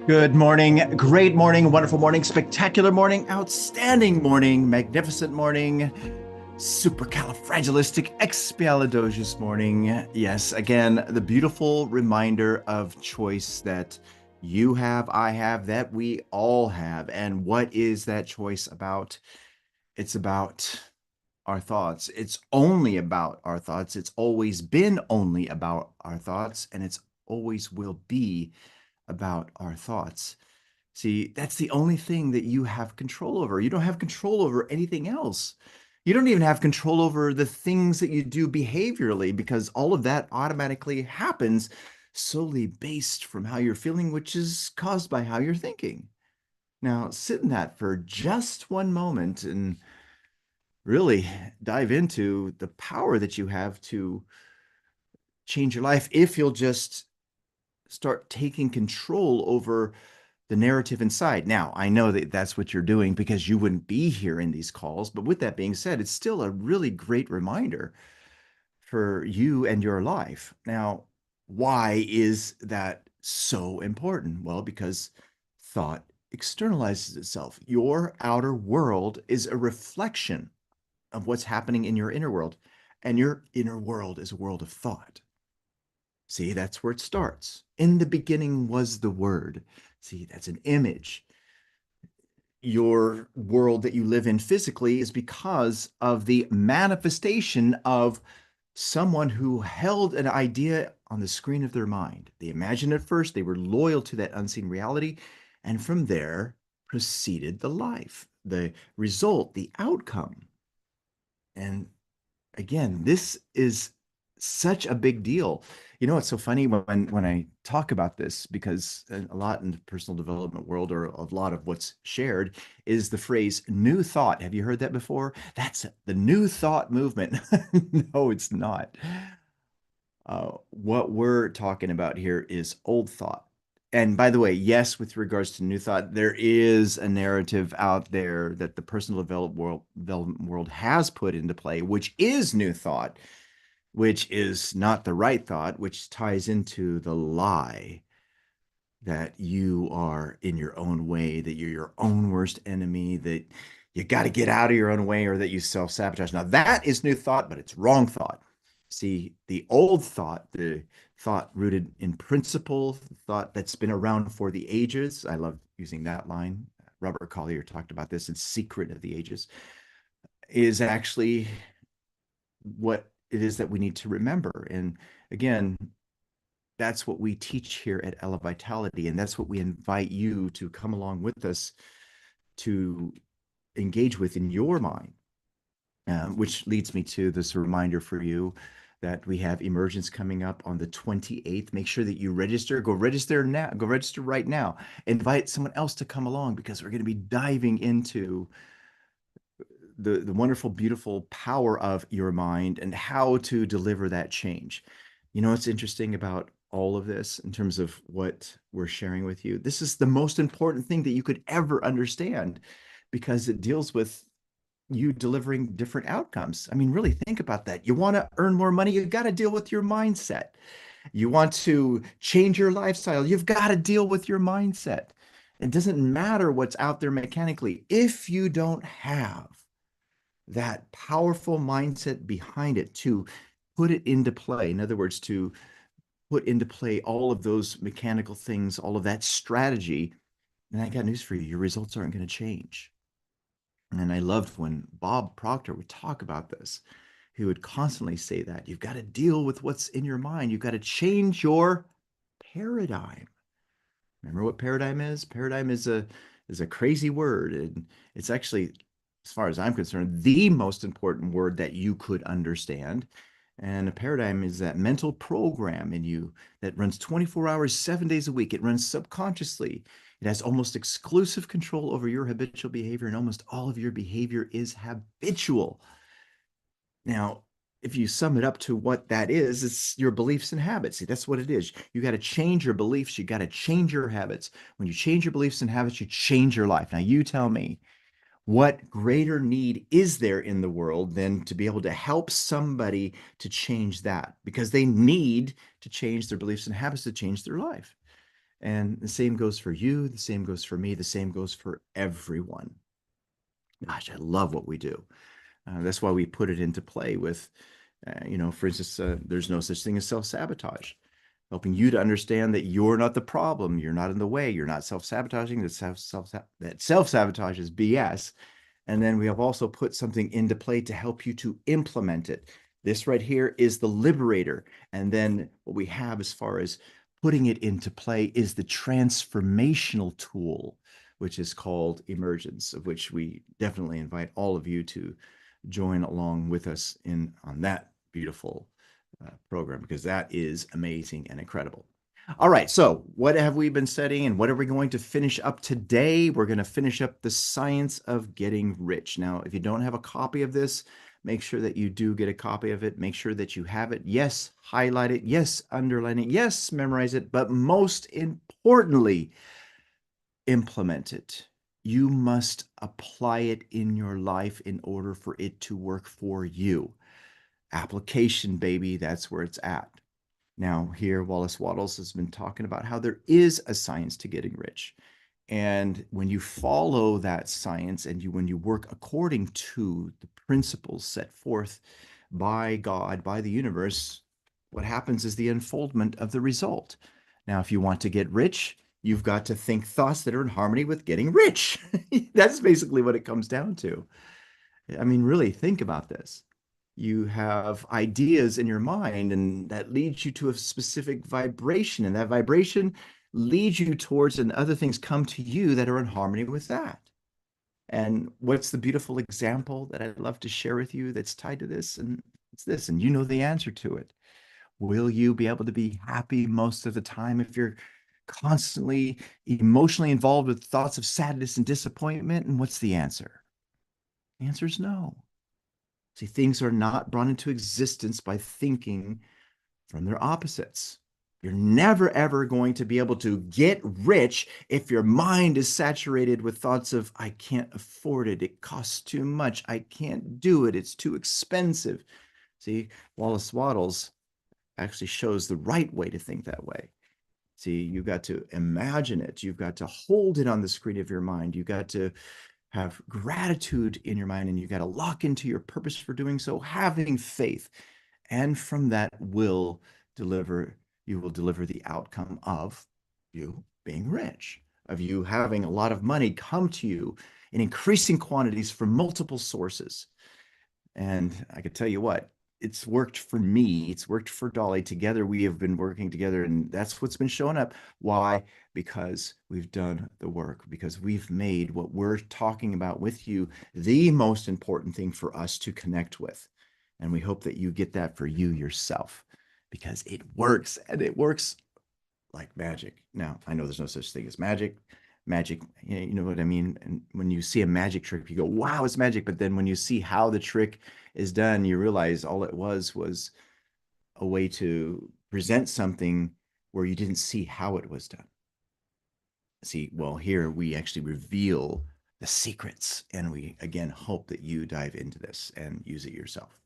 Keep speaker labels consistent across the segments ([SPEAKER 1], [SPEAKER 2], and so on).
[SPEAKER 1] Good morning, great morning, wonderful morning, spectacular morning, outstanding morning, magnificent morning, supercalifragilisticexpialidocious morning. Yes, again, the beautiful reminder of choice that you have, I have, that we all have. And what is that choice about? It's about our thoughts. It's only about our thoughts. It's always been only about our thoughts, and it's always will be about our thoughts. See, that's the only thing that you have control over. You don't have control over anything else. You don't even have control over the things that you do behaviorally because all of that automatically happens solely based from how you're feeling, which is caused by how you're thinking. Now, sit in that for just one moment and really dive into the power that you have to change your life if you'll just start taking control over the narrative inside. Now, I know that that's what you're doing because you wouldn't be here in these calls. But with that being said, it's still a really great reminder for you and your life. Now, why is that so important? Well, because thought externalizes itself. Your outer world is a reflection of what's happening in your inner world. And your inner world is a world of thought. See, that's where it starts. In the beginning was the Word. See, that's an image. Your world that you live in physically is because of the manifestation of someone who held an idea on the screen of their mind. They imagined it first, they were loyal to that unseen reality, and from there proceeded the life, the result, the outcome. And again, this is such a big deal. You know, it's so funny when I talk about this because a lot in the personal development world, or a lot of what's shared, is the phrase new thought. Have you heard that before? That's the new thought movement. No, it's not. What we're talking about here is old thought. And by the way, yes, with regards to new thought, there is a narrative out there that the personal development world has put into play, which is new thought, which is not the right thought, which ties into the lie that you are in your own way, that you're your own worst enemy, that you got to get out of your own way, or that you self sabotage. Now, that is new thought, but it's wrong thought. See, the old thought, the thought rooted in principle, the thought that's been around for the ages. I love using that line. Robert Collier talked about this in Secret of the Ages, is actually what it is that we need to remember. And again, that's what we teach here at Elevitality. And that's what we invite you to come along with us to engage with in your mind, which leads me to this reminder for you that we have emergence coming up on the 28th. Make sure that you register. Go register now. Go register right now. Invite someone else to come along because we're going to be diving into the wonderful, beautiful power of your mind and how to deliver that change. You know what's interesting about all of this in terms of what we're sharing with you? This is the most important thing that you could ever understand because it deals with you delivering different outcomes. I mean, really think about that. You want to earn more money, you've got to deal with your mindset. You want to change your lifestyle, you've got to deal with your mindset. It doesn't matter what's out there mechanically. If you don't have that powerful mindset behind it to put it into play. In other words, to put into play all of those mechanical things, all of that strategy. And I got news for you, your results aren't going to change. And I loved when Bob Proctor would talk about this. He would constantly say that you've got to deal with what's in your mind. You've got to change your paradigm. Remember what paradigm is? Paradigm is a crazy word, and it's actually, as far as I'm concerned, the most important word that you could understand. And a paradigm is that mental program in you that runs 24 hours, 7 days a week. It runs subconsciously. It has almost exclusive control over your habitual behavior, and almost all of your behavior is habitual. Now, if you sum it up to what that is, it's your beliefs and habits. See, that's what it is. You got to change your beliefs. You got to change your habits. When you change your beliefs and habits, you change your life. Now, you tell me, what greater need is there in the world than to be able to help somebody to change that? Because they need to change their beliefs and habits to change their life. And the same goes for you, the same goes for me, the same goes for everyone. Gosh, I love what we do. That's why we put it into play with, for instance, there's no such thing as self-sabotage, helping you to understand that you're not the problem, you're not in the way, you're not self-sabotaging, that self-sabotage is BS. And then we have also put something into play to help you to implement it. This right here is the liberator. And then what we have as far as putting it into play is the transformational tool, which is called emergence, of which we definitely invite all of you to join along with us on that beautiful program, because that is amazing and incredible. All right, so what have we been studying and what are we going to finish up today? We're going to finish up the science of getting rich. Now, if you don't have a copy of this, make sure that you do get a copy of it. Make sure that you have it. Yes, highlight it. Yes, underline it. Yes, memorize it. But most importantly, implement it. You must apply it in your life in order for it to work for you. Application, baby, that's where it's at. Now, here, Wallace Wattles has been talking about how there is a science to getting rich. And when you follow that science and when you work according to the principles set forth by God, by the universe, what happens is the unfoldment of the result. Now, if you want to get rich, you've got to think thoughts that are in harmony with getting rich. That's basically what it comes down to. I mean, really think about this. You have ideas in your mind, and that leads you to a specific vibration, and that vibration leads you towards, and other things come to you that are in harmony with that. And what's the beautiful example that I'd love to share with you that's tied to this? And it's this, and you know the answer to it. Will you be able to be happy most of the time if you're constantly emotionally involved with thoughts of sadness and disappointment? And what's the answer? The answer is no. See, things are not brought into existence by thinking from their opposites. You're never, ever going to be able to get rich if your mind is saturated with thoughts of, I can't afford it. It costs too much. I can't do it. It's too expensive. See, Wallace Wattles actually shows the right way to think that way. See, you've got to imagine it. You've got to hold it on the screen of your mind. You've got to have gratitude in your mind, and you've got to lock into your purpose for doing so, having faith. And from that will you will deliver the outcome of you being rich, of you having a lot of money come to you in increasing quantities from multiple sources. And I could tell you what, it's worked for me. It's worked for Dolly. Together, we have been working together, and that's what's been showing up. Why? Because we've done the work, because we've made what we're talking about with you the most important thing for us to connect with. And we hope that you get that for you yourself, because it works, and it works like magic. Now, I know there's no such thing as magic. Magic, you know what I mean? And when you see a magic trick, you go, wow, it's magic. But then when you see how the trick is done, you realize all it was a way to present something where you didn't see how it was done. See, well, here we actually reveal the secrets, and we again hope that you dive into this and use it yourself.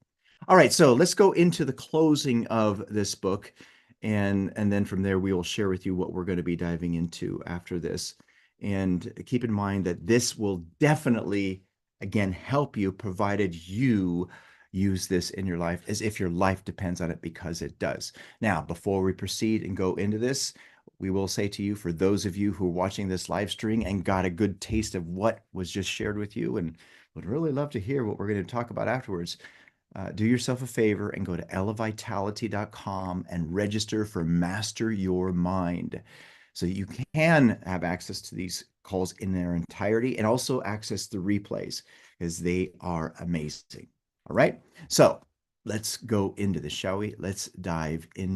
[SPEAKER 1] All right, so let's go into the closing of this book, and then from there we will share with you what we're going to be diving into after this. And keep in mind that this will definitely, again, help you, provided you use this in your life as if your life depends on it, because it does. Now, before we proceed and go into this, we will say to you, for those of you who are watching this live stream and got a good taste of what was just shared with you and would really love to hear what we're going to talk about afterwards, do yourself a favor and go to elevitality.com and register for Master Your Mind, so you can have access to these calls in their entirety and also access the replays, because they are amazing. All right, so let's go into this, shall we? Let's dive in.